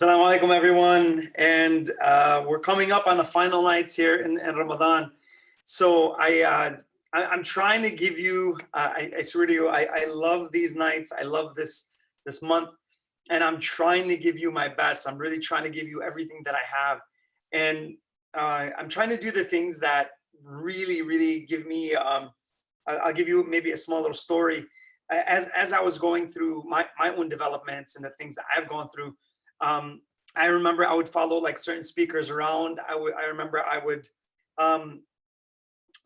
Assalamu alaikum, everyone. And we're coming up on the final nights here in Ramadan. So I'm trying to give you, I swear to you, I love these nights. I love this month. And I'm trying to give you my best. I'm really trying to give you everything that I have. And I'm trying to do the things that really give me, I'll give you maybe a small little story. As I was going through my own developments and the things that I've gone through, I remember I would follow like certain speakers around. I remember I would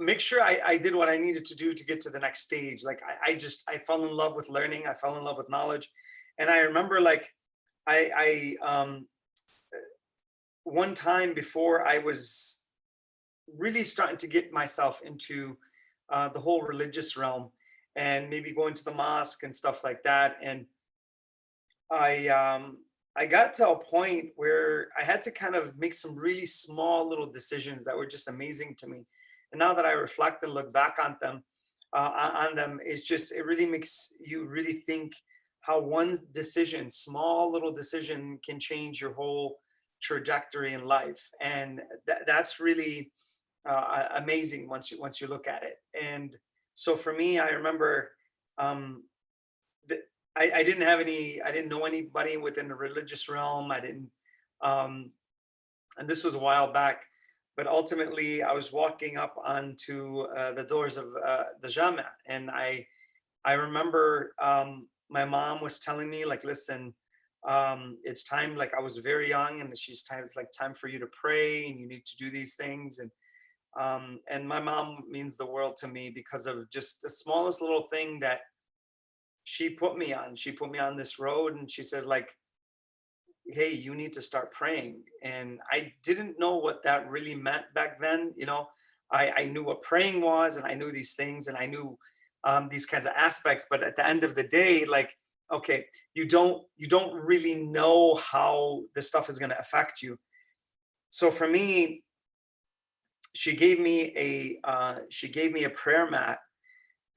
make sure I did what I needed to do to get to the next stage. Like I fell in love with learning. I fell in love with knowledge. And I remember like one time before I was really starting to get myself into the whole religious realm and maybe going to the mosque and stuff like that. And I got to a point where I had to kind of make some really small little decisions that were just amazing to me. And now that I reflect and look back on them, it really makes you really think how one decision, small little decision, can change your whole trajectory in life. And that's really amazing once you look at it. And so for me, I remember I didn't know anybody within the religious realm. I didn't, and this was a while back, but ultimately I was walking up onto the doors of the Jama, and I remember my mom was telling me like, listen, it's time, like I was very young, and it's like time for you to pray and you need to do these things. And my mom means the world to me because of just the smallest little thing that she put me on this road. And she said like, hey, you need to start praying. And I didn't know what that really meant back then. I knew what praying was, and I knew these things, and I knew these kinds of aspects. But at the end of the day, like, okay, you don't really know how this stuff is going to affect you. So for me, she gave me a prayer mat,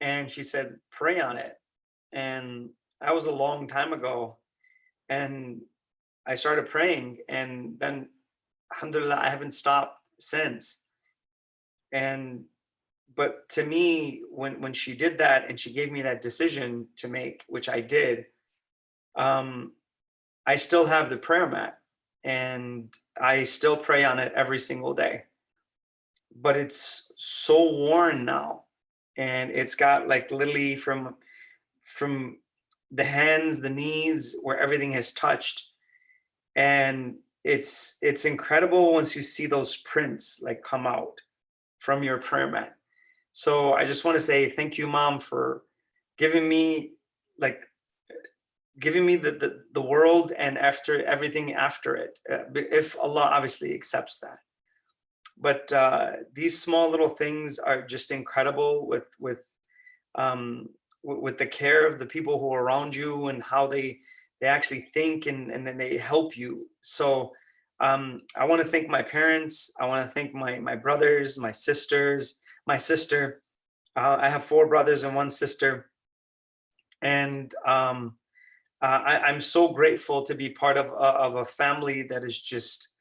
and she said, pray on it. And that was a long time ago. And I started praying, and then alhamdulillah, I haven't stopped since. But to me, when she did that and she gave me that decision to make, which I did, I still have the prayer mat and I still pray on it every single day. But it's so worn now, and it's got like literally from the hands, the knees, where everything has touched. And it's incredible once you see those prints like come out from your prayer mat. So I just want to say thank you, Mom, for giving me the world, and after everything after it, if Allah obviously accepts that. But these small little things are just incredible with the care of the people who are around you, and how they actually think, and then they help you. So I want to thank my parents. I want to thank my brothers, my sisters, my sister. I have 4 brothers and 1 sister. And I'm so grateful to be part of a family that is just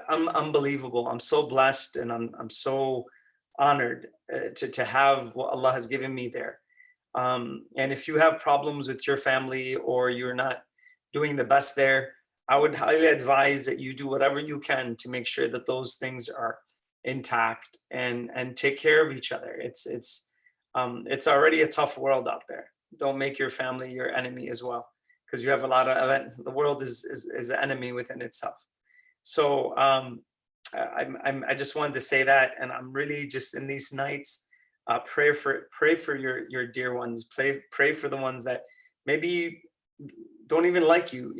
unbelievable. I'm so blessed, and I'm so honored to have what Allah has given me there. And if you have problems with your family, or you're not doing the best there, I would highly advise that you do whatever you can to make sure that those things are intact, and take care of each other. It's already a tough world out there. Don't make your family your enemy as well, because you have a lot of the world is an enemy within itself. So I just wanted to say that, and I'm really just in these nights, pray for your dear ones. Pray for the ones that maybe don't even like you.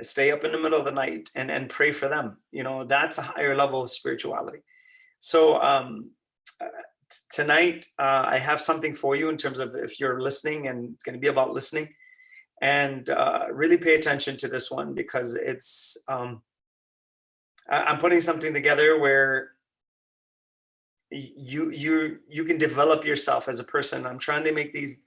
Stay up in the middle of the night and pray for them. That's a higher level of spirituality. So tonight I have something for you in terms of, if you're listening, and it's going to be about listening. And really pay attention to this one, because it's I'm putting something together where you can develop yourself as a person. I'm trying to make these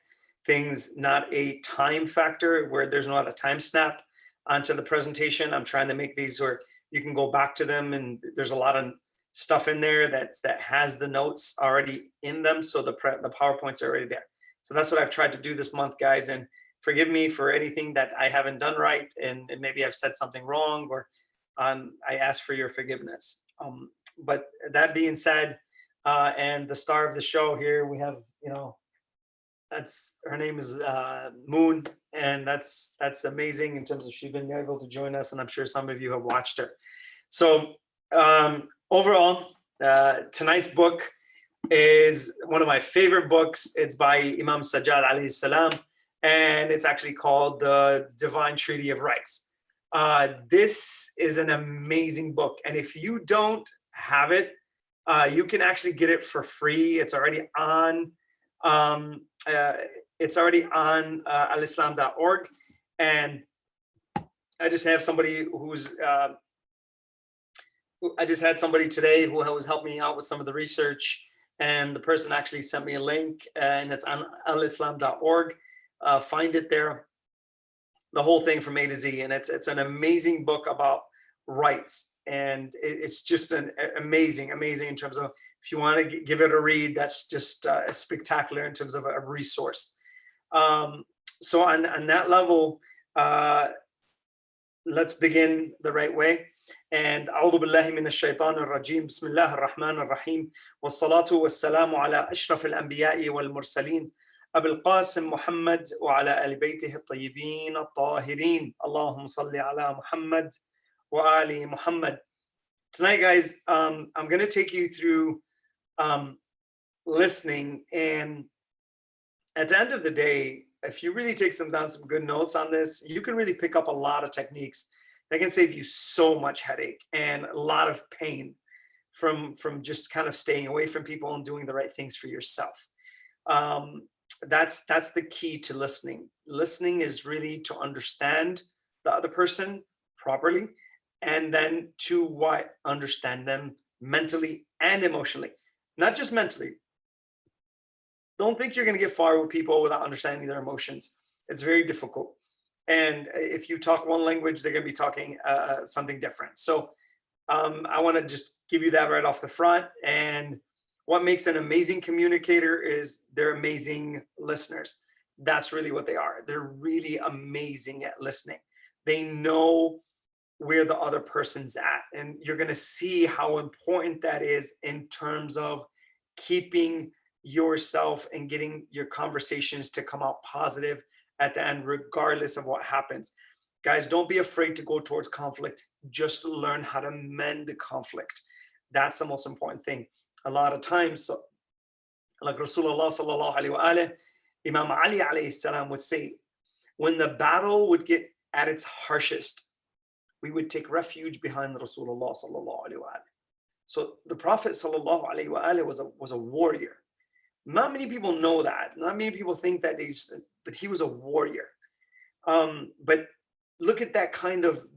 things, not a time factor where there's not a time snap onto the presentation. I'm trying to make these where you can go back to them, and there's a lot of stuff in there that has the notes already in them, so the PowerPoints are already there. So that's what I've tried to do this month, guys, and forgive me for anything that I haven't done right, and maybe I've said something wrong, or I ask for your forgiveness. But that being said, and the star of the show here, we have, that's her name is Moon, and that's amazing in terms of she's been able to join us, and I'm sure some of you have watched her. So overall, tonight's book is one of my favorite books. It's by Imam Al-Sajjad alayhi salam, and it's actually called The Divine Treaty of Rights. This is an amazing book, and if you don't have it, you can actually get it for free. It's already on alislam.org, and I just have somebody who's I just had somebody today who was helping me out with some of the research, and the person actually sent me a link, and it's on alislam.org. Find it there, the whole thing from A to Z, and it's an amazing book about rights, and it's just an amazing in terms of, if you want to give it a read, that's just spectacular in terms of a resource. So on that level, let's begin the right way. And أعوذ بالله من الشيطان الرجيم بسم الله الرحمن الرحيم والصلاة والسلام على أشرف الأنبياء والمرسلين أبي القاسم محمد وعلى آل بيته الطيبين الطاهرين اللهم صل على محمد وآل محمد. Tonight, guys, I'm going to take you through listening, and at the end of the day, if you really take some good notes on this, you can really pick up a lot of techniques that can save you so much headache and a lot of pain from just kind of staying away from people and doing the right things for yourself. That's the key to listening. Listening is really to understand the other person properly, and then to understand them mentally and emotionally, not just mentally. Don't think you're going to get far with people without understanding their emotions. It's very difficult. And if you talk one language, they're going to be talking something different. So I want to just give you that right off the front. And what makes an amazing communicator is they're amazing listeners. That's really what they are. They're really amazing at listening. They know where the other person's at. And you're going to see how important that is in terms of keeping yourself and getting your conversations to come out positive at the end, regardless of what happens. Guys, don't be afraid to go towards conflict. Just learn how to mend the conflict. That's the most important thing. A lot of times, like Rasulullah sallallahu alaihi wasallam, Imam Ali alayhi salam would say, when the battle would get at its harshest, we would take refuge behind Rasulullah sallallahu alaihi wasallam. So the Prophet sallallahu alaihi wasallam was a warrior. Not many people know that. Not many people think that but he was a warrior. But look at that kind of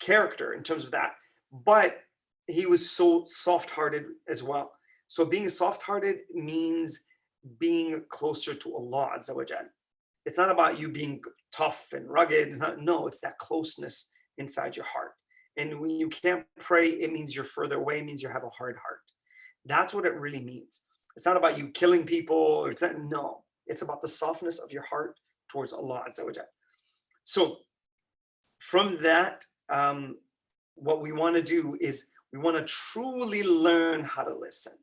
character in terms of that. But he was so soft-hearted as well. So being soft-hearted means being closer to Allah Azza wa Jal. It's not about you being tough and rugged. No, it's that closeness inside your heart. And when you can't pray, it means you're further away. It means you have a hard heart. That's what it really means. It's not about you killing people. No, it's about the softness of your heart towards Allah Azza wa Jal. So from that, what we want to do is we want to truly learn how to listen.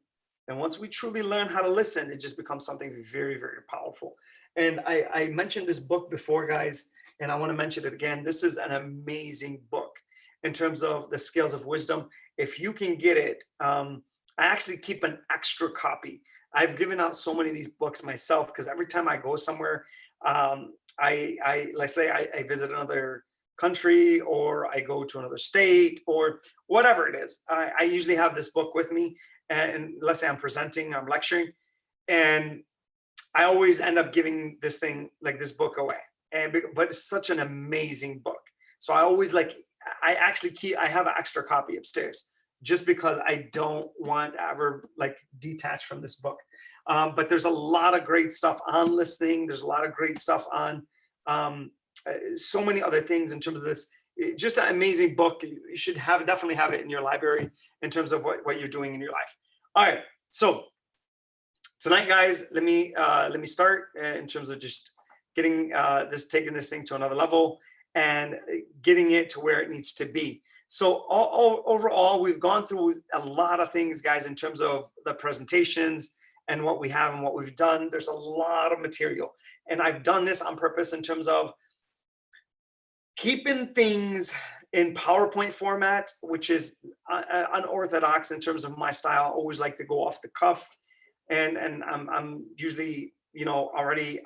And once we truly learn how to listen, it just becomes something very, very powerful. And I mentioned this book before, guys, and I want to mention it again. This is an amazing book in terms of the scales of wisdom. If you can get it, I actually keep an extra copy. I've given out so many of these books myself because every time I go somewhere, let's say I visit another country, or I go to another state, or whatever it is, I usually have this book with me. And let's say I'm presenting, I'm lecturing, and I always end up giving this book away. But it's such an amazing book. So I always I have an extra copy upstairs, just because I don't want to ever detach from this book. But there's a lot of great stuff on listening. There's a lot of great stuff on so many other things in terms of this. Just an amazing book. You should definitely have it in your library in terms of what you're doing in your life. All right, so tonight, guys, let me start in terms of just getting taking this thing to another level and getting it to where it needs to be. So overall, we've gone through a lot of things, guys, in terms of the presentations and what we have and what we've done. There's a lot of material, and I've done this on purpose in terms of keeping things in PowerPoint format, which is unorthodox in terms of my style. I always like to go off the cuff, and I'm usually, already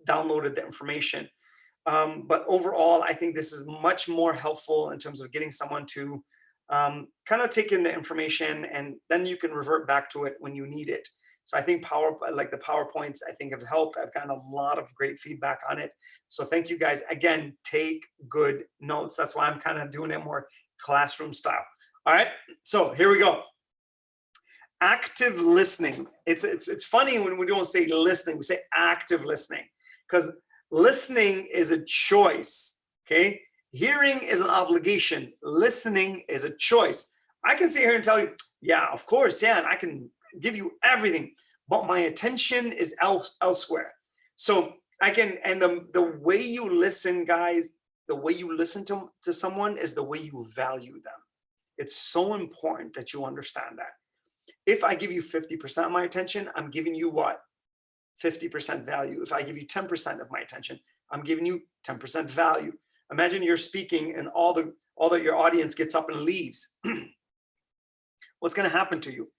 downloaded the information. But overall, I think this is much more helpful in terms of getting someone to kind of take in the information, and then you can revert back to it when you need it. So I think the PowerPoints, I think, have helped. I've gotten a lot of great feedback on it. So thank you, guys. Again, take good notes. That's why I'm kind of doing it more classroom style. All right, so here we go. Active listening. It's funny when we don't say listening, we say active listening, because listening is a choice, okay? Hearing is an obligation. Listening is a choice. I can sit here and tell you, yeah, of course, yeah, and I can give you everything, but my attention is elsewhere. So I can, and the way you listen, guys, the way you listen to someone is the way you value them. It's so important that you understand that. If I give you 50% of my attention, I'm giving you what? 50% value. If I give you 10% of my attention, I'm giving you 10% value. Imagine you're speaking and all that your audience gets up and leaves. What's going to happen to you?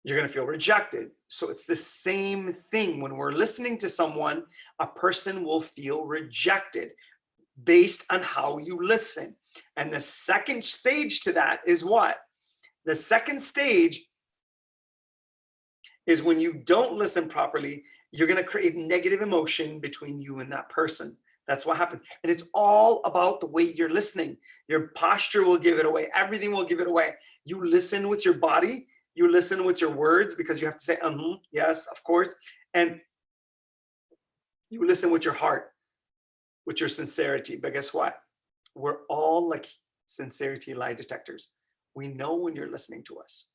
You're going to feel rejected. So it's the same thing. When we're listening to someone, a person will feel rejected based on how you listen. And the second stage to that is what? The second stage is when you don't listen properly, you're going to create negative emotion between you and that person. That's what happens. And it's all about the way you're listening. Your posture will give it away. Everything will give it away. You listen with your body. You listen with your words, because you have to say, yes, of course. And you listen with your heart, with your sincerity. But guess what? We're all like sincerity lie detectors. We know when you're listening to us,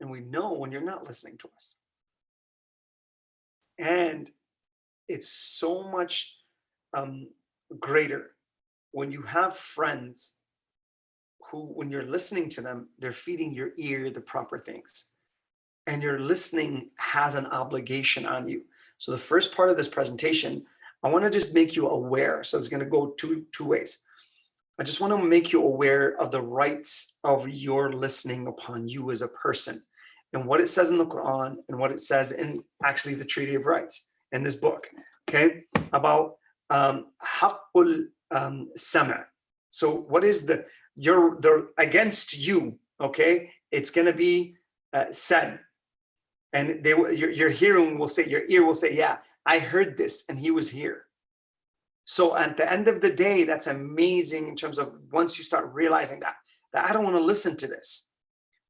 and we know when you're not listening to us. And it's so much greater when you have friends who, when you're listening to them, they're feeding your ear the proper things. And your listening has an obligation on you. So the first part of this presentation, I want to just make you aware. So it's going to go two ways. I just want to make you aware of the rights of your listening upon you as a person, and what it says in the Quran and what it says in actually the Treaty of Rights in this book, okay, about haqqul sama'. So what is the against you, okay? It's going to be said, and your hearing will say, your ear will say, yeah, I heard this, and he was here. So at the end of the day, that's amazing in terms of once you start realizing that I don't want to listen to this.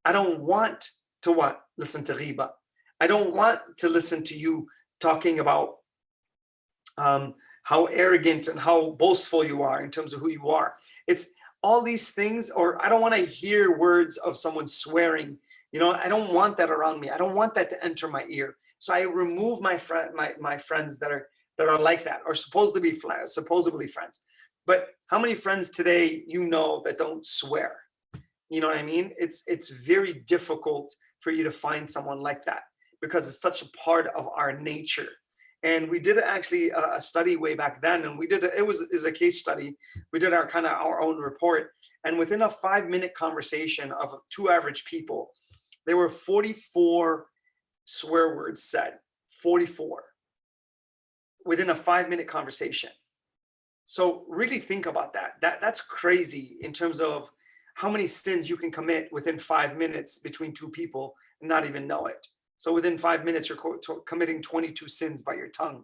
I don't want to what? Listen to ghiba. I don't want to listen to you talking about how arrogant and how boastful you are in terms of who you are. It's all these things, or I don't want to hear words of someone swearing. I don't want that around me. I don't want that to enter my ear. So I remove my friends that are like that, or supposedly friends. But how many friends today that don't swear? You know what I mean? It's very difficult for you to find someone like that, because it's such a part of our nature. And we did actually a study way back then, and it was a case study. We did our own report, and within a 5-minute conversation of 2 average people, there were 44 swear words said. 44 within a 5-minute conversation. So really think about that. That's crazy in terms of how many sins you can commit within 5 minutes between 2 people and not even know it. So within 5 minutes, you're committing 22 sins by your tongue.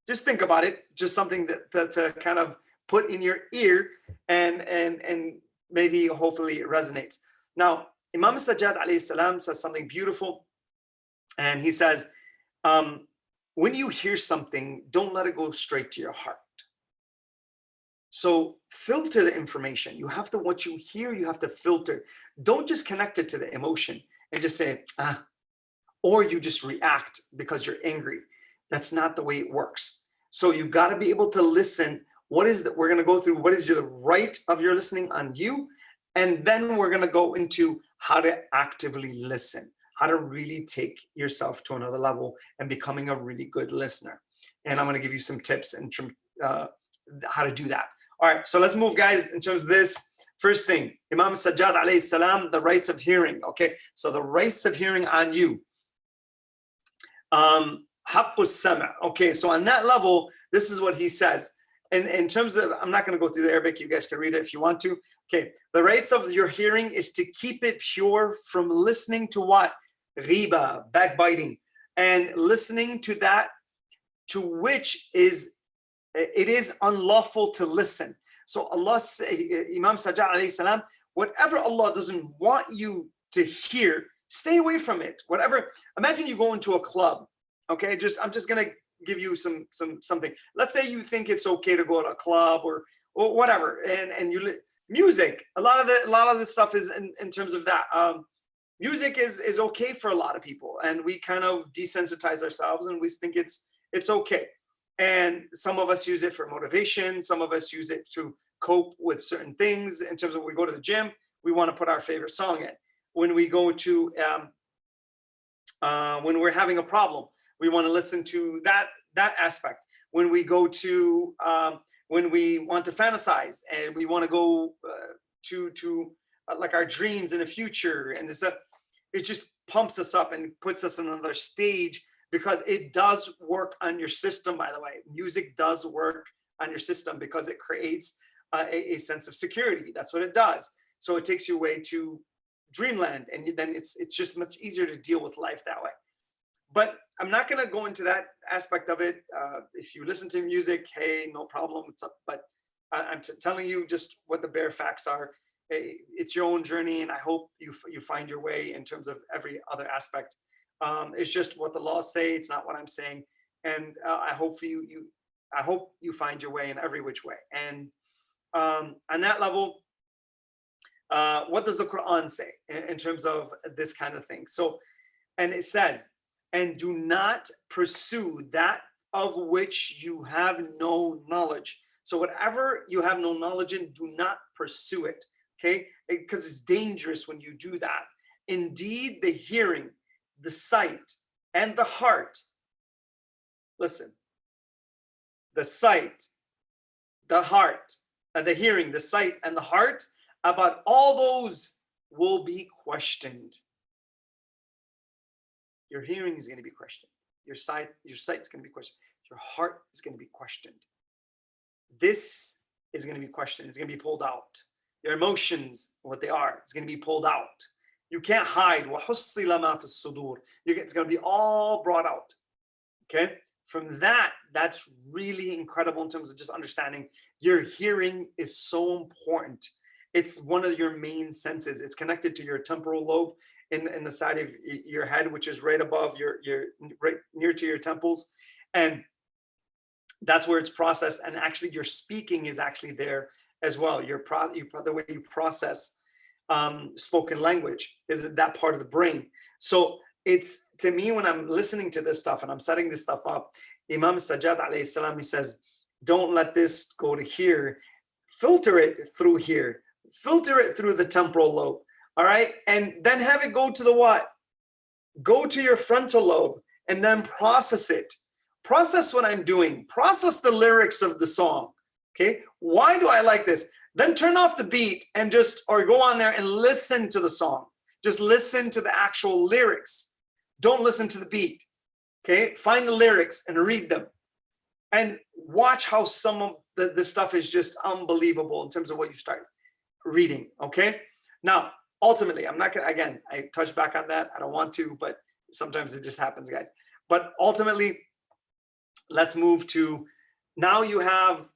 Just think about it. Just something that kind of put in your ear, and maybe hopefully it resonates. Now, Imam Al-Sajjad alayhi salam says something beautiful. And he says, when you hear something, don't let it go straight to your heart. So filter the information. You have to, what you hear, you have to filter. Don't just connect it to the emotion and just say, or you just react because you're angry. That's not the way it works. So you got to be able to listen. What is that? We're going to go through what is the right of your listening on you. And then we're going to go into how to actively listen, how to really take yourself to another level and becoming a really good listener. And I'm going to give you some tips in terms how to do that. All right, so let's move, guys, in terms of this. First thing, Imam Al-Sajjad alayhi salam, the rights of hearing. Okay, so the rights of hearing on you. Haqqus sama'. Okay, so on that level, this is what he says. And in terms of, I'm not going to go through the Arabic. You guys can read it if you want to. Okay, the rights of your hearing is to keep it pure from listening to what? Ghiba, backbiting, and listening to that to which it is unlawful to listen. So Allah, Imam Sajjad alayhi salam, whatever Allah doesn't want you to hear, stay away from it. Whatever, imagine you go into a club, okay? I'm just gonna give you something. Let's say you think it's okay to go to a club or whatever, and music. A lot of this stuff is in terms of that. Music is okay for a lot of people, and we kind of desensitize ourselves, and we think it's okay. And some of us use it for motivation. Some of us use it to cope with certain things. In terms of when we go to the gym, we want to put our favorite song in. When we go to, when we're having a problem, we want to listen to that aspect. When we go to, when we want to fantasize and we want to go to like our dreams in the future, and it just pumps us up and puts us in another stage. Because it does work on your system, by the way. Music does work on your system because it creates a sense of security. That's what it does. So it takes you away to dreamland, and then it's just much easier to deal with life that way. But I'm not going to go into that aspect of it. If you listen to music, hey, no problem. It's up. But I'm telling you just what the bare facts are. It's your own journey, and I hope you find your way in terms of every other aspect. It's just what the laws say. It's not what I'm saying, and I hope I hope you find your way in every which way. And on that level, what does the Quran say in terms of this kind of thing? So, and it says, "And do not pursue that of which you have no knowledge." So whatever you have no knowledge in, do not pursue it. Okay, because it's dangerous when you do that. Indeed, the hearing, the sight, and the heart. Listen, the sight, the heart, and the hearing, the sight, and the heart, about all those will be questioned. Your hearing is going to be questioned. Your sight is going to be questioned. Your heart is going to be questioned. This is going to be questioned. It's going to be pulled out. Your emotions, what they are, it's going to be pulled out. You can't hide. It's going to be all brought out. Okay? From that, that's really incredible in terms of just understanding your hearing is so important. It's one of your main senses. It's connected to your temporal lobe in the side of your head, which is right above your right near to your temples. And that's where it's processed. And actually your speaking is actually there as well. The way you process spoken language is that part of the brain. So it's, to me, when I'm listening to this stuff and I'm setting this stuff up, Imam Al-Sajjad alayhi salam, he says, don't let this go to here. Filter it through here. Filter it through the temporal lobe. All right. And then have it go to the what? Go to your frontal lobe and then process it. Process what I'm doing. Process the lyrics of the song. Okay. Why do I like this? Then turn off the beat and or go on there and listen to the song. Just listen to the actual lyrics. Don't listen to the beat. Okay. Find the lyrics and read them. And watch how some of the stuff is just unbelievable in terms of what you start reading. Okay. Now, ultimately, I'm not going to, again, I touch back on that. I don't want to, but sometimes it just happens, guys. But ultimately, let's move to, now you have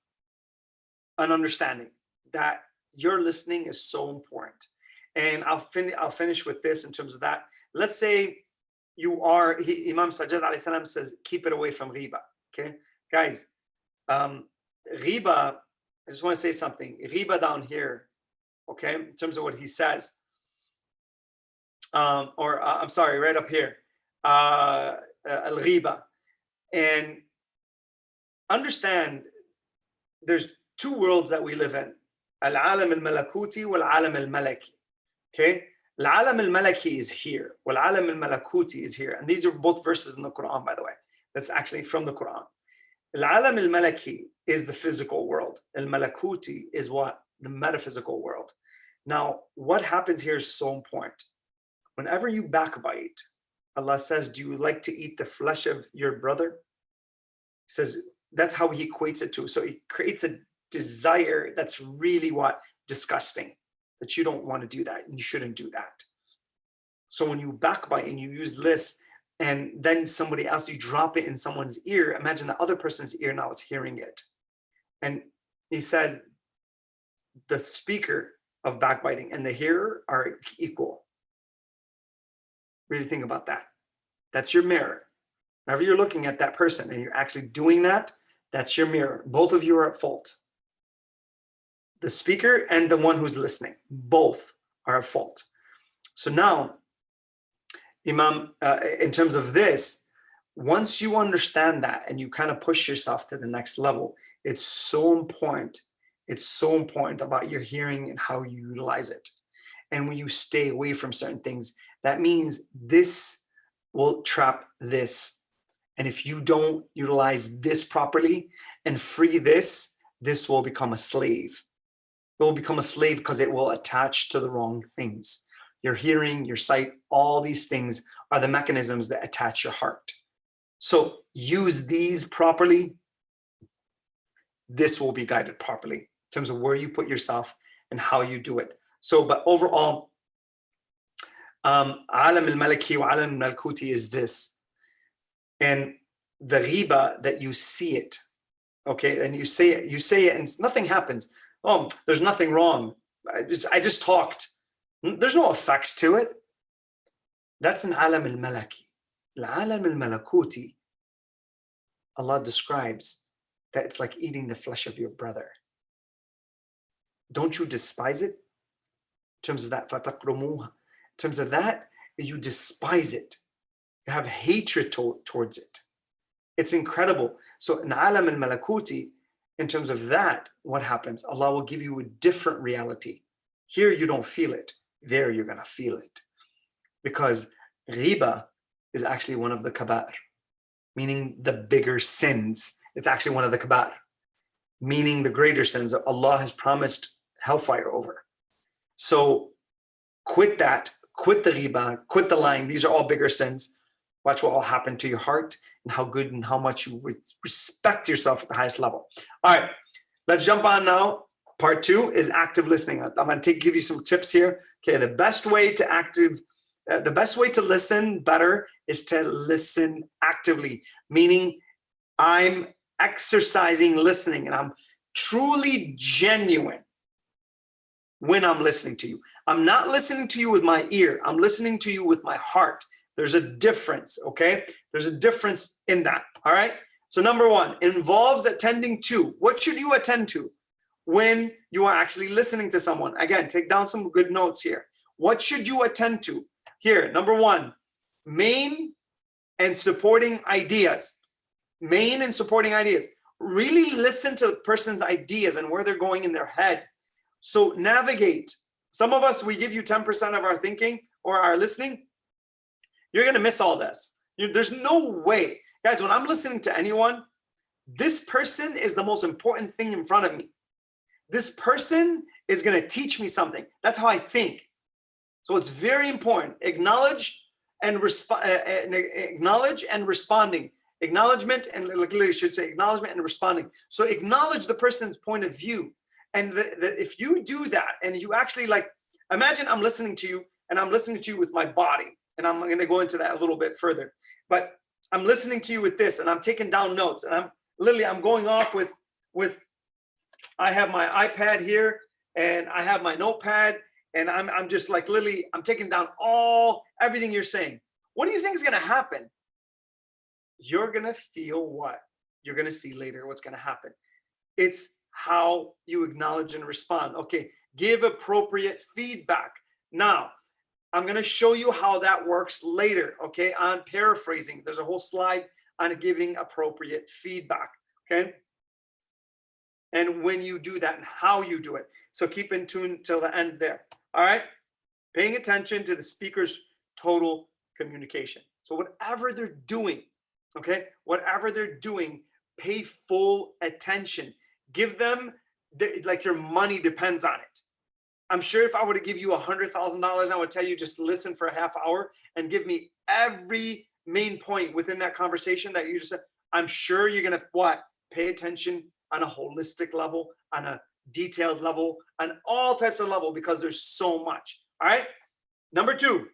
an understanding that your listening is so important. And I'll finish with this in terms of that. Let's say Imam Sajjad alayhi salam says, keep it away from ghiba. Okay, guys, ghiba, I just want to say something. Ghiba down here, okay, in terms of what he says, I'm sorry, right up here, al-ghiba. And understand, there's two worlds that we live in, al-alam al-malakuti wal-alam al-malaki. Okay, al-alam al-malaki is here, wal-alam al-malakuti is here. And these are both verses in the Quran, by the way. That's actually from the Quran. Al-alam al-malaki is the physical world. Al-malakuti is what? The metaphysical world. Now, what happens here is so important. Whenever you backbite, Allah says, do you like to eat the flesh of your brother? He says, that's how he equates it to. So he creates a desire that's really what? Disgusting. That you don't want to do that and you shouldn't do that. So when you backbite and you use this, and then somebody else, you drop it in someone's ear, imagine the other person's ear now is hearing it. And he says, the speaker of backbiting and the hearer are equal. Really think about that. That's your mirror. Whenever you're looking at that person and you're actually doing that, that's your mirror. Both of you are at fault. The speaker and the one who's listening, both are at fault. So now, Imam, in terms of this, once you understand that and you kind of push yourself to the next level, it's so important. It's so important about your hearing and how you utilize it. And when you stay away from certain things, that means this will trap this. And if you don't utilize this properly and free this, this will become a slave. It will become a slave because it will attach to the wrong things. Your hearing, your sight, all these things are the mechanisms that attach your heart. So use these properly. This will be guided properly in terms of where you put yourself and how you do it. So, but overall, alam al-malaki wa alam al-malkuti is this. And the ghiba, that you see it, okay, and you say it and nothing happens. Oh, there's nothing wrong. I just talked. There's no effects to it. That's an alam al-malaki. Al-alam al-malakuti, Allah describes that it's like eating the flesh of your brother. Don't you despise it? In terms of that, فَتَقْرُمُوهَا. In terms of that, you despise it. You have hatred towards it. It's incredible. So in alam al-malakuti, in terms of that, what happens? Allah will give you a different reality. Here you don't feel it. There you're going to feel it. Because ghiba is actually one of the kaba'ir, meaning the bigger sins. It's actually one of the kaba'ir, meaning the greater sins that Allah has promised hellfire over. So quit that, quit the ghiba, quit the lying. These are all bigger sins. Watch what will happen to your heart and how good and how much you respect yourself at the highest level. All right, let's jump on now. Part 2 is active listening. I'm going to give you some tips here. Okay, the best way to listen better is to listen actively, meaning I'm exercising listening and I'm truly genuine when I'm listening to you. I'm not listening to you with my ear. I'm listening to you with my heart. There's a difference, okay? There's a difference in that, all right? So number 1, involves attending to. What should you attend to when you are actually listening to someone? Again, take down some good notes here. What should you attend to? Here, number 1, main and supporting ideas. Main and supporting ideas. Really listen to the person's ideas and where they're going in their head. So navigate. Some of us, we give you 10% of our thinking or our listening. You're going to miss all this. There's no way. Guys, when I'm listening to anyone, this person is the most important thing in front of me. This person is going to teach me something. That's how I think. So it's very important. Acknowledge and responding. Acknowledgement and literally should say acknowledgement and responding. So acknowledge the person's point of view. And if you do that and you actually imagine I'm listening to you and I'm listening to you with my body. And I'm going to go into that a little bit further. But I'm listening to you with this and I'm taking down notes. And I'm going off with I have my iPad here and I have my notepad. And I'm just literally, I'm taking down everything you're saying. What do you think is going to happen? You're going to feel what? You're going to see later what's going to happen. It's how you acknowledge and respond. Okay, give appropriate feedback. Now, I'm going to show you how that works later, okay, on paraphrasing. There's a whole slide on giving appropriate feedback, okay? And when you do that and how you do it. So keep in tune till the end there, all right? Paying attention to the speaker's total communication. So whatever they're doing, okay, whatever they're doing, pay full attention. Give them, like your money depends on it. I'm sure if I were to give you $100,000, I would tell you just listen for a half hour and give me every main point within that conversation that you just said. I'm sure you're going to what? Pay attention on a holistic level, on a detailed level, on all types of level, because there's so much. All right. Number 2,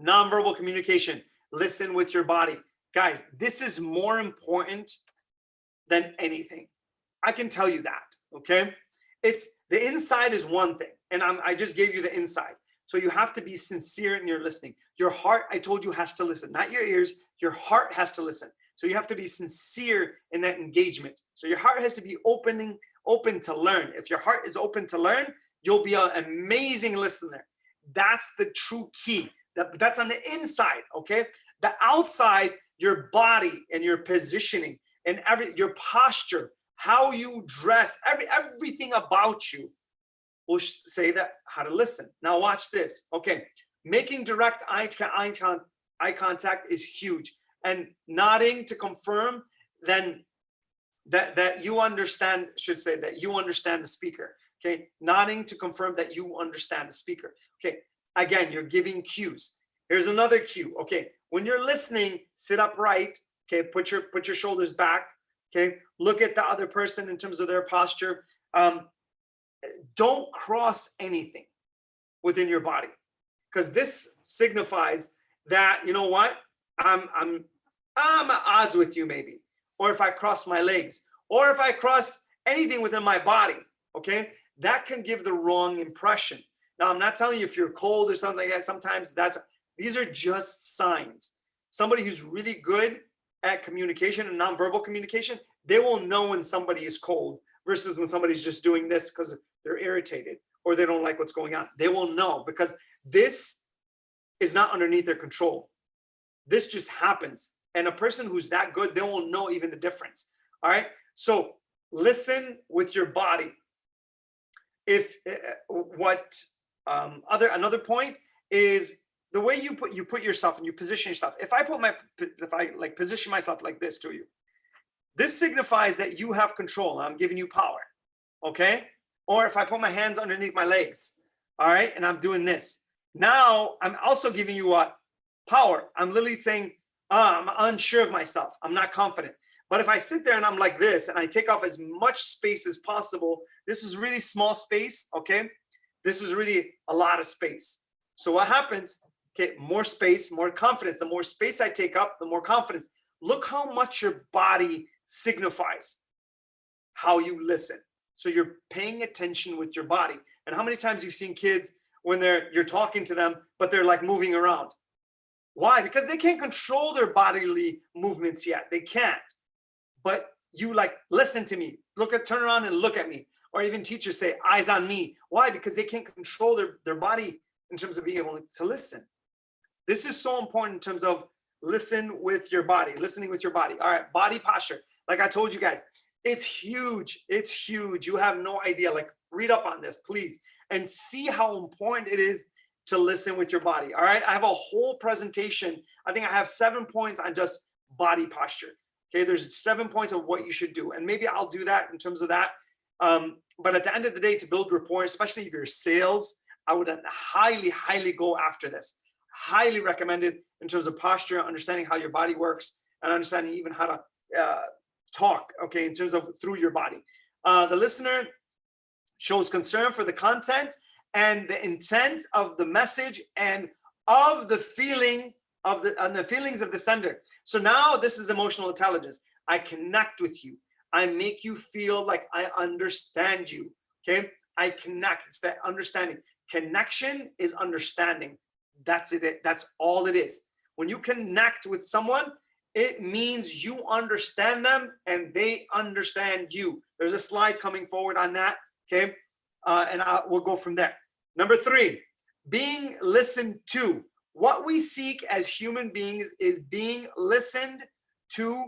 nonverbal communication. Listen with your body. Guys, this is more important than anything. I can tell you that. Okay. It's the inside is one thing, and I just gave you the inside. So you have to be sincere in your listening. Your heart, I told you, has to listen, not your ears. Your heart has to listen. So you have to be sincere in that engagement. So your heart has to be open to learn. If your heart is open to learn, you'll be an amazing listener. That's the true key. That's on the inside, okay? The outside, your body and your positioning and your posture, how you dress, everything about you will say that how to listen. Now watch this. Okay, making direct eye contact is huge, and nodding to confirm then that you understand, should say that you understand the speaker. Okay, nodding to confirm that you understand the speaker. Okay, again, you're giving cues. Here's another cue. Okay, when you're listening, sit upright. Okay, put your shoulders back. Okay, look at the other person in terms of their posture. Don't cross anything within your body, because this signifies that, you know what, I'm at odds with you, maybe. Or if I cross my legs, or if I cross anything within my body, okay, that can give the wrong impression. Now, I'm not telling you if you're cold or something like that. Sometimes these are just signs. Somebody who's really good at communication and nonverbal communication, they will know when somebody is cold versus when somebody's just doing this because they're irritated or they don't like what's going on. They will know, because this is not underneath their control. This just happens. And a person who's that good, they will know even the difference. All right. So listen with your body. If another point is the way you put yourself and you position yourself. If I like position myself like this to you, this signifies that you have control. I'm giving you power. Okay. Or if I put my hands underneath my legs, all right, and I'm doing this. Now I'm also giving you what? Power. I'm literally saying, I'm unsure of myself. I'm not confident. But if I sit there and I'm like this and I take off as much space as possible, this is really small space, okay? This is really a lot of space. So what happens? Okay, more space, more confidence. The more space I take up, the more confidence. Look how much your body signifies how you listen. So you're paying attention with your body. And how many times you've seen kids when you're talking to them, but they're like moving around? Why? Because they can't control their bodily movements yet. They can't. But you like, listen to me, turn around and look at me. Or even teachers say, eyes on me. Why? Because they can't control their body in terms of being able to listen. This is so important in terms of listening with your body. All right, body posture. Like I told you guys, it's huge. It's huge. You have no idea. Like, read up on this, please, and see how important it is to listen with your body. All right, I have a whole presentation. I think I have 7 points on just body posture. Okay, there's 7 points of what you should do, and maybe I'll do that in terms of that. But at the end of the day, to build rapport, especially if you're sales, I would highly, highly go after this. Highly recommended in terms of posture, understanding how your body works, and understanding even how to talk, okay, in terms of through your body. The listener shows concern for the content and the intent of the message and of the feeling of the feelings of the sender. So now this is emotional intelligence. I connect with you. I make you feel like I understand you. Okay, I connect. It's that understanding. Connection is understanding. That's it. That's all it is. When you connect with someone, it means you understand them and they understand you. There's a slide coming forward on that, okay? And we'll go from there. Number 3, being listened to. What we seek as human beings is being listened to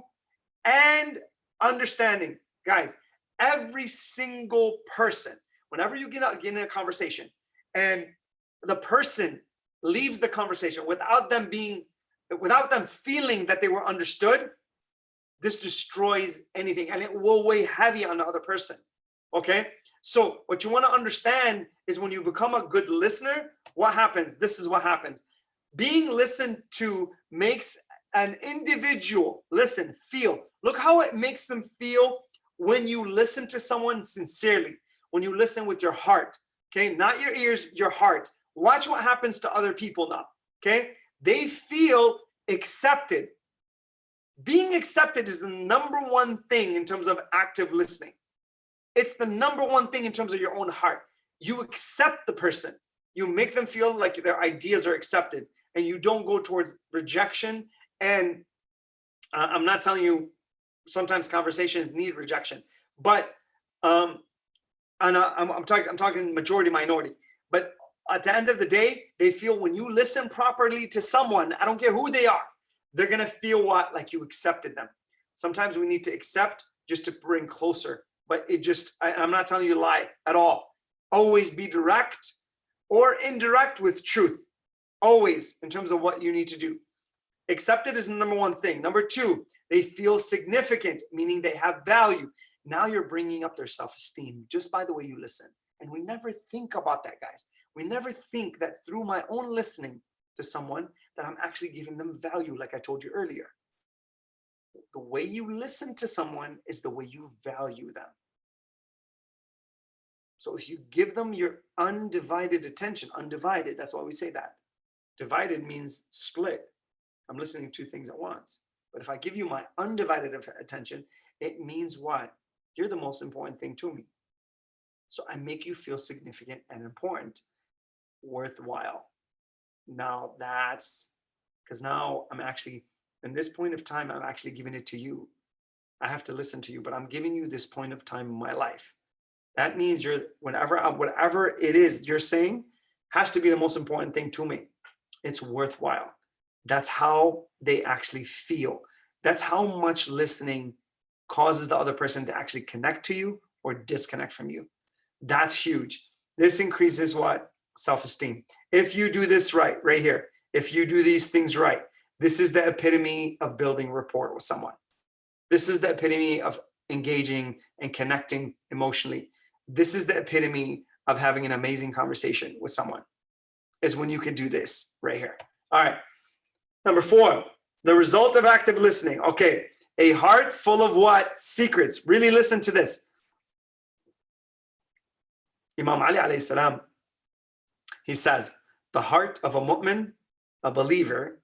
and understanding. Guys, every single person, whenever you get in a conversation and the person leaves the conversation without them feeling that they were understood, this destroys anything and it will weigh heavy on the other person. Okay, so what you want to understand is when you become a good listener, what happens? This is what happens. Being listened to makes an individual feel. Look how it makes them feel when you listen to someone sincerely, when you listen with your heart, okay? Not your ears, your heart. Watch what happens to other people now, okay? They feel accepted. Being accepted is the number one thing in terms of active listening. It's the number one thing in terms of your own heart. You accept the person. You make them feel like their ideas are accepted and you don't go towards rejection. And I'm not telling you sometimes conversations need rejection, but I'm talking majority minority. But at the end of the day, they feel when you listen properly to someone, I don't care who they are, they're gonna feel like you accepted them. Sometimes we need to accept just to bring closer, but I'm not telling you to lie at all. Always be direct or indirect with truth, always in terms of what you need to do. Accepted is the number one thing. Number 2, they feel significant, meaning they have value. Now you're bringing up their self-esteem just by the way you listen. And we never think about that, guys. We never think that through my own listening to someone that I'm actually giving them value, like I told you earlier. The way you listen to someone is the way you value them. So if you give them your undivided attention, undivided, that's why we say that. Divided means split. I'm listening to 2 things at once. But if I give you my undivided attention, it means what? You're the most important thing to me. So I make you feel significant and important, worthwhile. Now that's because now I'm actually, in this point of time, I'm actually giving it to you. I have to listen to you, but I'm giving you this point of time in my life. That means whatever it is you're saying has to be the most important thing to me. It's worthwhile. That's how they actually feel. That's how much listening causes the other person to actually connect to you or disconnect from you. That's huge. This increases what? Self-esteem. If you do this right here, if you do these things right, this is the epitome of building rapport with someone. This is the epitome of engaging and connecting emotionally. This is the epitome of having an amazing conversation with someone, is when you can do this right here. All right. Number 4, the result of active listening. Okay. A heart full of what? Secrets. Really listen to this. Imam Ali alayhi salam, he says, the heart of a mu'min, a believer,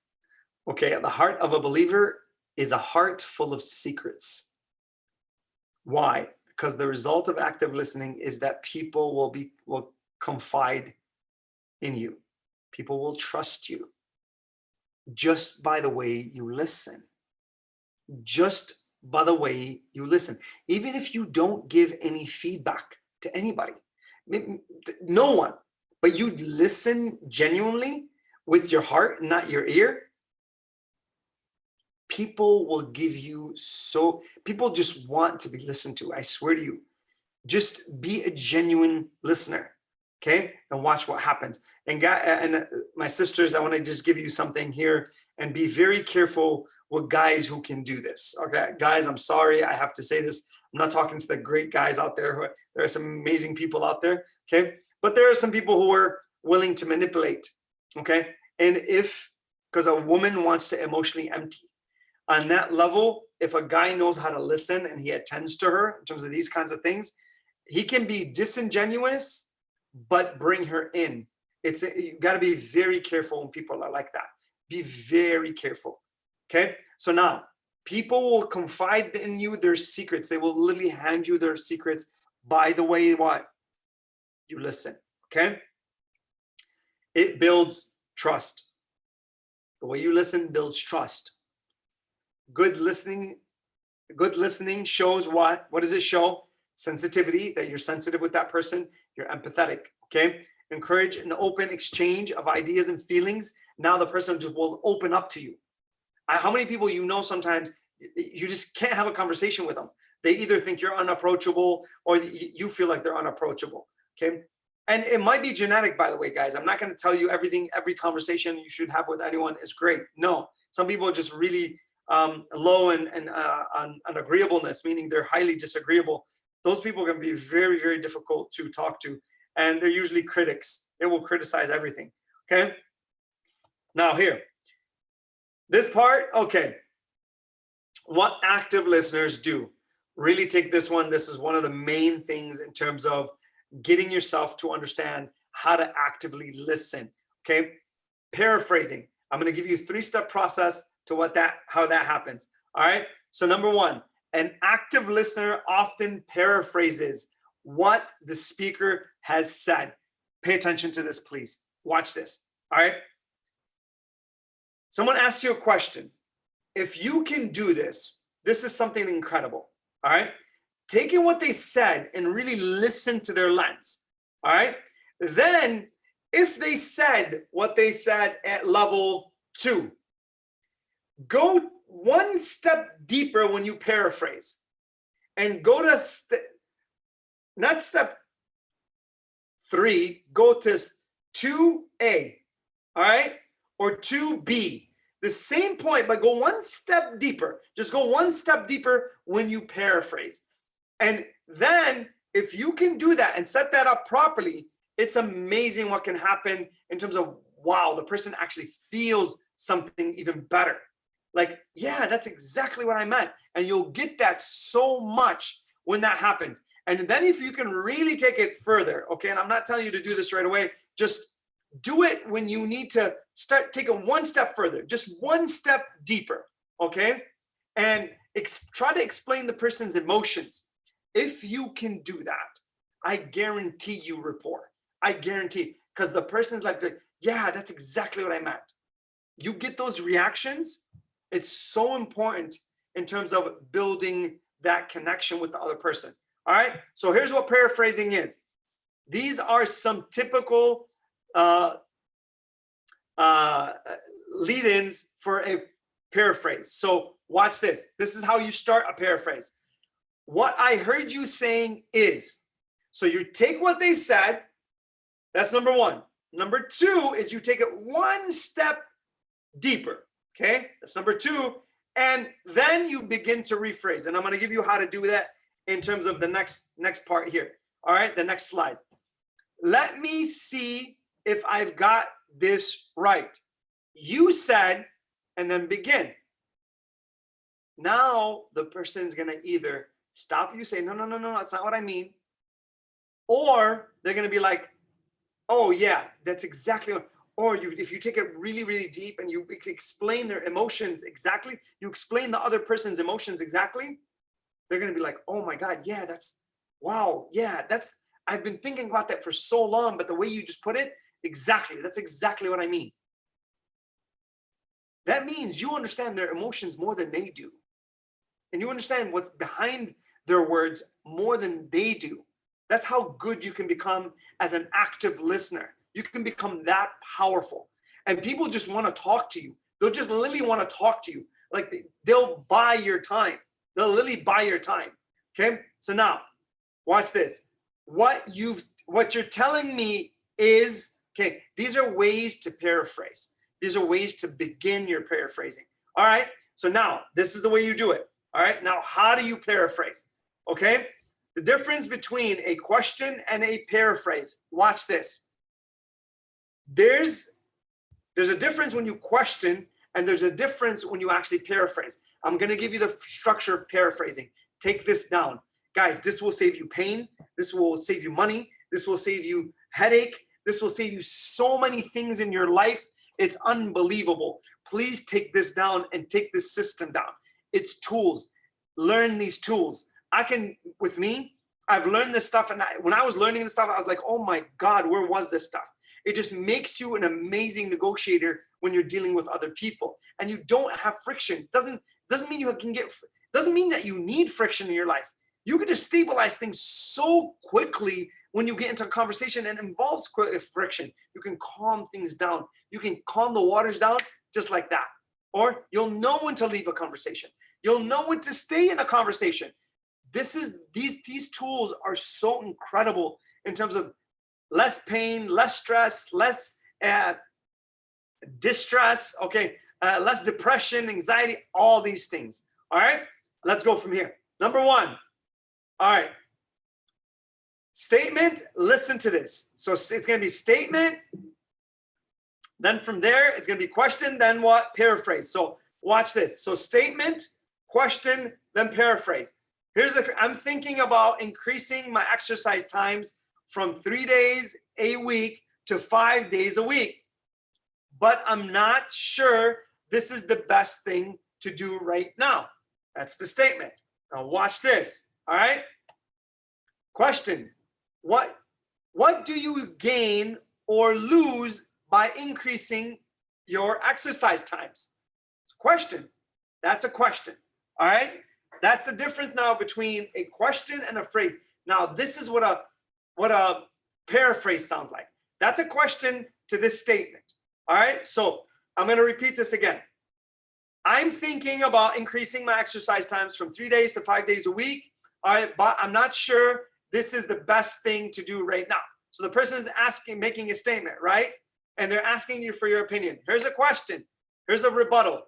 okay, the heart of a believer is a heart full of secrets. Why? Because the result of active listening is that people will confide in you. People will trust you just by the way you listen. Just by the way you listen. Even if you don't give any feedback to anybody, no one, but you listen genuinely with your heart, not your ear, people will give you people just want to be listened to. I swear to you, just be a genuine listener, okay? And watch what happens. And my sisters, I want to just give you something here and be very careful with guys who can do this, okay? Guys, I'm sorry, I have to say this. I'm not talking to the great guys out there. There are some amazing people out there, okay? But there are some people who are willing to manipulate, okay? And because a woman wants to emotionally empty, on that level, if a guy knows how to listen and he attends to her in terms of these kinds of things, he can be disingenuous, but bring her in. You got to be very careful when people are like that. Be very careful. Okay. So now people will confide in you their secrets. They will literally hand you their secrets by the way what? You listen. Okay. It builds trust. The way you listen builds trust. Good listening shows what? What does it show? Sensitivity, that you're sensitive with that person. You're empathetic, okay? Encourage an open exchange of ideas and feelings. Now the person just will open up to you. How many people you know sometimes you just can't have a conversation with them? They either think you're unapproachable or you feel like they're unapproachable, okay? And it might be genetic, by the way, guys. I'm not going to tell you everything, every conversation you should have with anyone is great. No, some people are just really low on agreeableness, meaning they're highly disagreeable. Those people are going to be very, very difficult to talk to. And they're usually critics. They will criticize everything, okay? Now here, this part, okay. What active listeners do. Really take this one. This is one of the main things in terms of getting yourself to understand how to actively listen, okay? Paraphrasing. I'm going to give you a 3-step process to how that happens, all right? So number 1, an active listener often paraphrases what the speaker has said. Pay attention to this, please. Watch this, all right? Someone asks you a question. If you can do this, this is something incredible, all right? Taking what they said and really listen to their lens, all right? Then, if they said what they said at level 2, go one step deeper when you paraphrase and go to, not step 3, go to 2A, all right? Or 2B. The same point, but go one step deeper. Just go one step deeper when you paraphrase. And then if you can do that and set that up properly, it's amazing what can happen in terms of, wow, the person actually feels something even better. Like, yeah, that's exactly what I meant. And you'll get that so much when that happens. And then if you can really take it further, okay, and I'm not telling you to do this right away, just do it when you need to start taking one step further, just one step deeper, okay? And try to explain the person's emotions. If you can do that, I guarantee you rapport. I guarantee, because the person's like, yeah, that's exactly what I meant. You get those reactions. It's so important in terms of building that connection with the other person. All right, so here's what paraphrasing is. These are some typical lead-ins for a paraphrase. So watch this. This is how you start a paraphrase. What I heard you saying is. So you take what they said. That's number 1. Number 2 is you take it one step deeper. Okay, that's number 2. And then you begin to rephrase. And I'm going to give you how to do that in terms of the next part here. All right, the next slide. Let me see if I've got this right. You said, and then begin. Now the person's going to either stop you, say, no, that's not what I mean. Or they're going to be like, oh yeah, that's exactly what. Or if you take it really, really deep and you explain their emotions exactly, you explain the other person's emotions exactly, they're going to be like, oh my God, yeah, wow, yeah, I've been thinking about that for so long, but the way you just put it, that's exactly what I mean. That means you understand their emotions more than they do. And you understand what's behind their words more than they do. That's how good you can become as an active listener. You can become that powerful. And people just want to talk to you. They'll just literally want to talk to you. Like they'll buy your time. They'll literally buy your time. Okay? So now, watch this. What you're telling me is, okay, these are ways to paraphrase. These are ways to begin your paraphrasing. All right? So now, this is the way you do it. All right? Now, how do you paraphrase? Okay? The difference between a question and a paraphrase. Watch this. There's a difference when you question, and there's a difference when you actually paraphrase. I'm going to give you the structure of paraphrasing. Take this down. Guys, this will save you pain. This will save you money. This will save you headache. This will save you so many things in your life. It's unbelievable. Please take this down and take this system down. It's tools. Learn these tools. I've learned this stuff. And when I was learning this stuff, I was like, oh my God, where was this stuff? It just makes you an amazing negotiator when you're dealing with other people, and you don't have friction. Doesn't mean you can get, doesn't mean that you need friction in your life. You can just stabilize things so quickly when you get into a conversation and involves friction. You can calm things down. You can calm the waters down just like that. Or you'll know when to leave a conversation. You'll know when to stay in a conversation. These tools are so incredible in terms of less pain, less stress, less distress, okay, less depression, anxiety, all these things. All right, let's go from here. Number one. All right. Statement, listen to this. So it's going to be statement. Then from there, it's going to be question, then what? Paraphrase. So watch this. So statement, question, then paraphrase. I'm thinking about increasing my exercise times from 3 days a week to 5 days a week. But I'm not sure this is the best thing to do right now. That's the statement. Now watch this. All right. Question. What do you gain or lose by increasing your exercise times? It's a question. That's a question. All right. That's the difference now between a question and a phrase. Now, this is what a paraphrase sounds like. That's a question to this statement. All right. So I'm going to repeat this again. I'm thinking about increasing my exercise times from 3 days to 5 days a week. All right. But I'm not sure this is the best thing to do right now. So the person is asking, making a statement, right? And they're asking you for your opinion. Here's a question. Here's a rebuttal.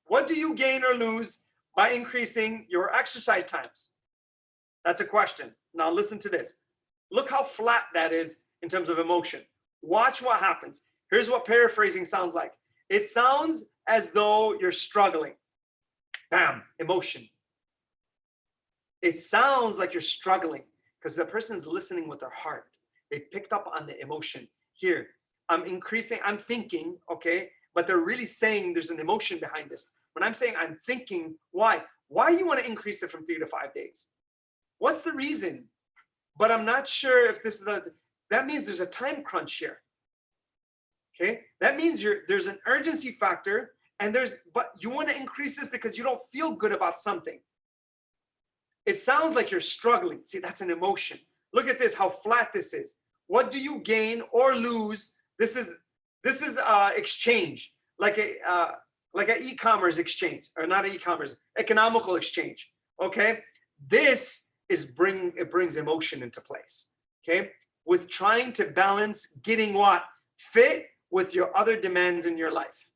What do you gain or lose by increasing your exercise times? That's a question. Now listen to this. Look how flat that is in terms of emotion. Watch what happens. Here's what paraphrasing sounds like. It sounds as though you're struggling. Bam, emotion. It sounds like you're struggling because the person is listening with their heart. They picked up on the emotion. Here, I'm thinking, okay, but they're really saying there's an emotion behind this. When I'm saying I'm thinking, why? Why do you want to increase it from 3 to 5 days? What's the reason? But I'm not sure if this is that means there's a time crunch here. Okay, that means there's an urgency factor, but you want to increase this because you don't feel good about something. It sounds like you're struggling. See, that's an emotion. Look at this, how flat this is. What do you gain or lose? This is exchange, like an e-commerce exchange, or not an e-commerce, economical exchange. Okay, this is it brings emotion into place. Okay, with trying to balance getting what fit with your other demands in your life.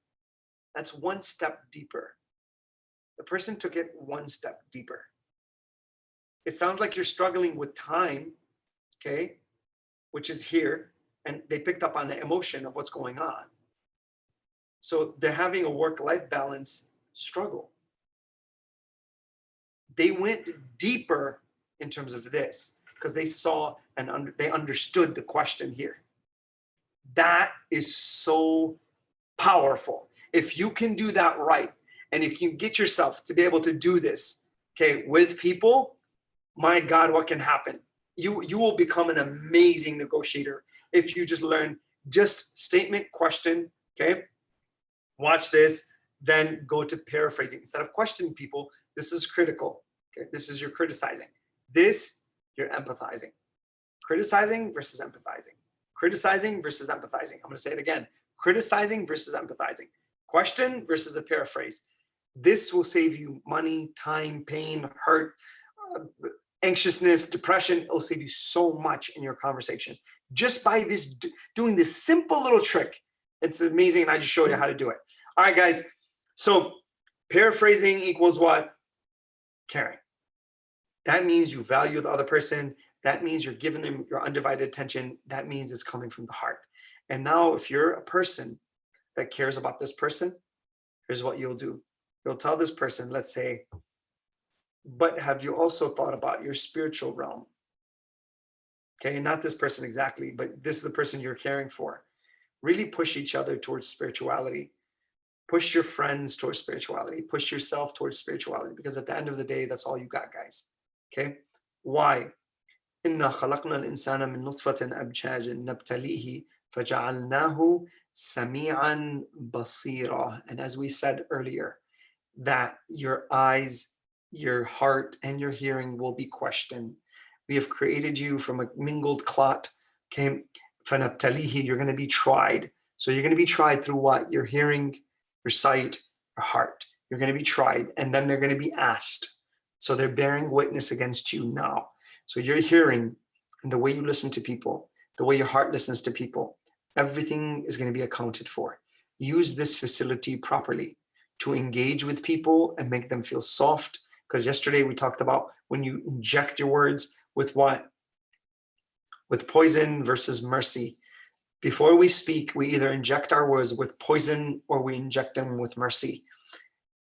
That's one step deeper. The person took it one step deeper. It sounds like you're struggling with time, okay, which is here, and they picked up on the emotion of what's going on. So they're having a work-life balance struggle. They went deeper in terms of this because they saw and they understood the question here. That is so powerful. If you can do that right, and if you get yourself to be able to do this, okay, with people, my God, what can happen? You will become an amazing negotiator if you just learn just statement, question, okay? Watch this, then go to paraphrasing. Instead of questioning people, this is critical, okay? This is your criticizing. This, you're empathizing. Criticizing versus empathizing. Criticizing versus empathizing. I'm going to say it again. Criticizing versus empathizing. Question versus a paraphrase. This will save you money, time, pain, hurt, anxiousness, depression. It will save you so much in your conversations. Just by doing this simple little trick. It's amazing, and I just showed you how to do it. All right, guys. So paraphrasing equals what? Caring. That means you value the other person. That means you're giving them your undivided attention. That means it's coming from the heart. And now if you're a person that cares about this person, here's what you'll do. You'll tell this person, let's say, but have you also thought about your spiritual realm? Okay, not this person exactly, but this is the person you're caring for. Really push each other towards spirituality. Push your friends towards spirituality. Push yourself towards spirituality, because at the end of the day, that's all you got, guys. Okay, why? إِنَّا خَلَقْنَا الْإِنسَانَ مِنْ نُطْفَةٍ أَمْشَاجٍ نَبْتَلِيهِ فَجَعَلْنَاهُ سَمِيعًا بَصِيرًا. And as we said earlier, that your eyes, your heart, and your hearing will be questioned. We have created you from a mingled clot. فَنَبْتَلِيهِ, you're going to be tried. So you're going to be tried through what? Your hearing, your sight, your heart. You're going to be tried, and then they're going to be asked. So they're bearing witness against you now. So your hearing and the way you listen to people, the way your heart listens to people, everything is going to be accounted for. Use this facility properly to engage with people and make them feel soft. Because yesterday we talked about when you inject your words with what? With poison versus mercy. Before we speak, we either inject our words with poison or we inject them with mercy.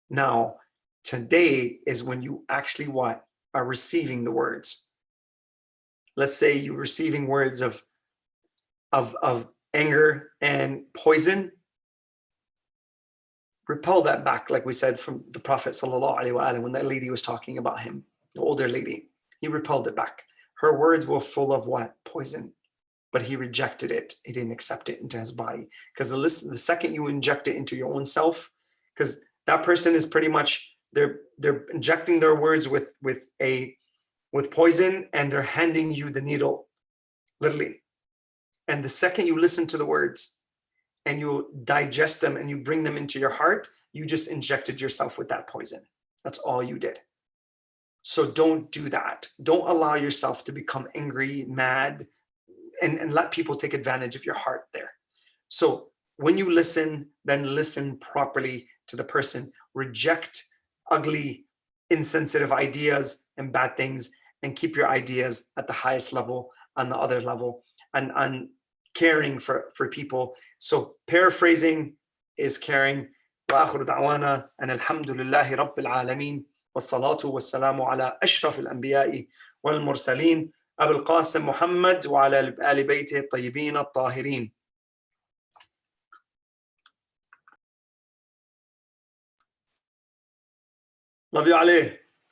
Now, today is when you actually what? Are receiving the words. Let's say you're receiving words of anger and poison. Repel that back, like we said from the Prophet sallallahu alaihi wasallam, when that lady was talking about him, the older lady, he repelled it back. Her words were full of what? Poison. But he rejected it. He didn't accept it into his body. Because the second you inject it into your own self, because that person is pretty much, they're injecting their words with poison, and they're handing you the needle, literally. And the second you listen to the words and you digest them and you bring them into your heart, you just injected yourself with that poison. That's all you did. So don't do that. Don't allow yourself to become angry, mad, and let people take advantage of your heart there. So when you listen, then listen properly to the person. Reject ugly, insensitive ideas and bad things, and keep your ideas at the highest level, on the other level, and on caring for people. So paraphrasing is caring. وآخر دعوانا أن الحمد لله رب العالمين والصلاة والسلام على أشرف الأنبياء والمرسلين أبي القاسم محمد وعلى آل بيته الطيبين الطاهرين. Love you عليه.